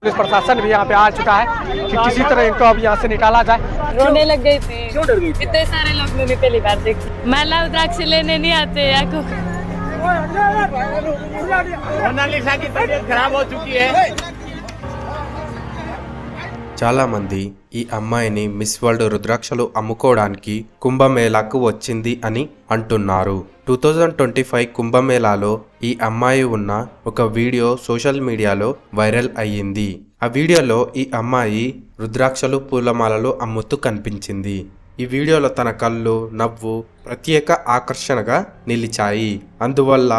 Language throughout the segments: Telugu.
पुलिस प्रशासन भी यहाँ पे आ चुका है कि किसी तरह इनको अब यहाँ से निकाला जाए। रोने लग गई थी। क्यों डर गई थी? इतने सारे लोग मैंने पहली बार देखी। माला रुद्राक्ष लेने नहीं आते या मोनालिसा की तबीयत खराब हो चुकी है। చాలా మంది ఈ అమ్మాయిని మిస్ వరల్డ్ రుద్రాక్షలు అమ్ముకోవడానికి కుంభమేళాకు వచ్చింది అని అంటున్నారు. 2025 కుంభమేళాలో ఈ అమ్మాయి ఉన్న ఒక వీడియో సోషల్ మీడియాలో వైరల్ అయ్యింది. ఆ వీడియోలో ఈ అమ్మాయి రుద్రాక్షలు పూలమాలలు అమ్ముతూ కనిపించింది. ఈ వీడియోలో తన కళ్ళు నవ్వు ప్రత్యేక ఆకర్షణగా నిలిచాయి. అందువల్ల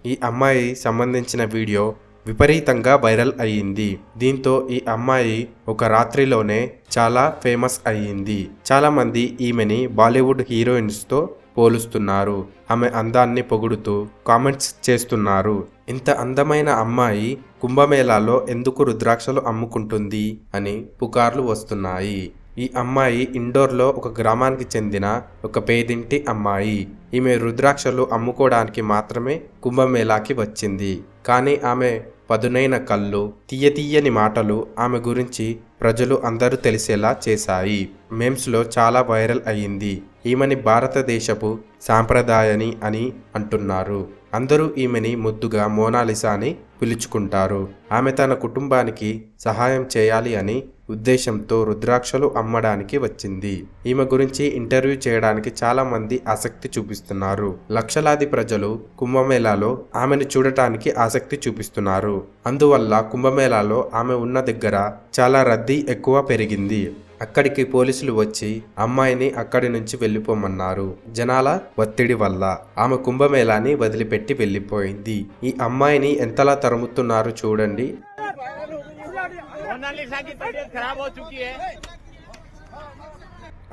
ఈ అమ్మాయి సంబంధించిన వీడియో విపరీతంగా వైరల్ అయ్యింది. దీంతో ఈ అమ్మాయి ఒక రాత్రిలోనే చాలా ఫేమస్ అయ్యింది. చాలా మంది ఈమెని బాలీవుడ్ హీరోయిన్స్తో పోలుస్తున్నారు. ఆమె అందాన్ని పొగుడుతూ కామెంట్స్ చేస్తున్నారు. ఇంత అందమైన అమ్మాయి కుంభమేళాలో ఎందుకు రుద్రాక్షలు అమ్ముకుంటుంది అని పుకార్లు వస్తున్నాయి. ఈ అమ్మాయి ఇండోర్లో ఒక గ్రామానికి చెందిన ఒక పేదింటి అమ్మాయి. ఈమె రుద్రాక్షలు అమ్ముకోవడానికి మాత్రమే కుంభమేళాకి వచ్చింది. కానీ ఆమె పదునైన కళ్ళు, తీయని మాటలు ఆమె గురించి ప్రజలు అందరూ తెలిసేలా చేశాయి. మేమ్స్లో చాలా వైరల్ అయ్యింది. ఈమెని భారతదేశపు సాంప్రదాయని అని అంటున్నారు. అందరూ ఈమెని ముద్దుగా మోనాలిసా అని పిలుచుకుంటారు. ఆమె తన కుటుంబానికి సహాయం చేయాలి అని ఉద్దేశంతో రుద్రాక్షలు అమ్మడానికి వచ్చింది. ఈమె గురించి ఇంటర్వ్యూ చేయడానికి చాలా మంది ఆసక్తి చూపిస్తున్నారు. లక్షలాది ప్రజలు కుంభమేళాలో ఆమెను చూడటానికి ఆసక్తి చూపిస్తున్నారు. అందువల్ల కుంభమేళాలో ఆమె ఉన్న దగ్గర చాలా రద్దీ ఎక్కువ పెరిగింది. అక్కడికి పోలీసులు వచ్చి అమ్మాయిని అక్కడి నుంచి వెళ్ళిపోమన్నారు. జనాల ఒత్తిడి వల్ల ఆమె కుంభమేళాని వదిలిపెట్టి వెళ్ళిపోయింది. ఈ అమ్మాయిని ఎంతలా తరుముతున్నారు చూడండి.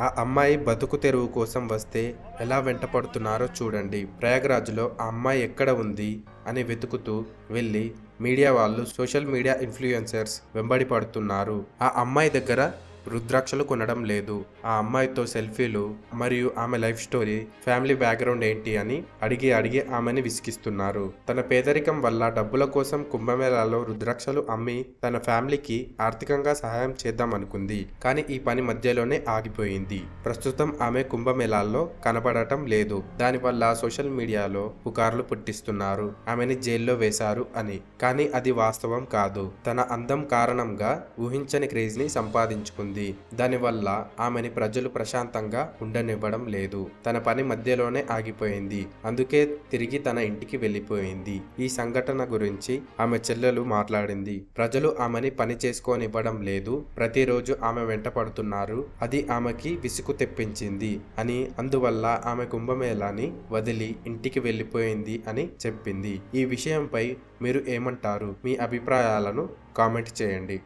ఆ అమ్మాయి బతుకు తెరువు కోసం వస్తే ఎలా వెంటపడుతున్నారో చూడండి. ప్రయాగ్రాజ్లో ఆ అమ్మాయి ఎక్కడ ఉంది అని వెతుకుతూ వెళ్ళి మీడియా వాళ్ళు, సోషల్ మీడియా ఇన్ఫ్లుయెన్సర్స్ వెంబడి పడుతున్నారు. ఆ అమ్మాయి దగ్గర రుద్రాక్షలు కొనడం లేదు. ఆ అమ్మాయితో సెల్ఫీలు మరియు ఆమె లైఫ్ స్టోరీ, ఫ్యామిలీ బ్యాక్గ్రౌండ్ ఏంటి అని అడిగి ఆమెని విసిగిస్తున్నారు. తన పేదరికం వల్ల డబ్బుల కోసం కుంభమేళాలో రుద్రాక్షలు అమ్మి తన ఫ్యామిలీకి ఆర్థికంగా సహాయం చేద్దామనుకుంది. కానీ ఈ పని మధ్యలోనే ఆగిపోయింది. ప్రస్తుతం ఆమె కుంభమేళాల్లో కనపడటం లేదు. దానివల్ల సోషల్ మీడియాలో పుకార్లు పుట్టిస్తున్నారు. ఆమెని జైల్లో వేశారు అని. కానీ అది వాస్తవం కాదు. తన అందం కారణంగా ఊహించని క్రేజ్ ని సంపాదించుకుంది. దానివల్ల ఆమెని ప్రజలు ప్రశాంతంగా ఉండనివ్వడం లేదు. తన పని మధ్యలోనే ఆగిపోయింది. అందుకే తిరిగి తన ఇంటికి వెళ్ళిపోయింది. ఈ సంఘటన గురించి ఆమె చెల్లెలు మాట్లాడింది. ప్రజలు ఆమెని పని చేసుకోనివ్వడం లేదు. ప్రతిరోజు ఆమె వెంట పడుతున్నారు. అది ఆమెకి విసుగు తెప్పించింది అని, అందువల్ల ఆమె కుంభమేళాని వదిలి ఇంటికి వెళ్ళిపోయింది అని చెప్పింది. ఈ విషయంపై మీరు ఏమంటారు? మీ అభిప్రాయాలను కామెంట్ చేయండి.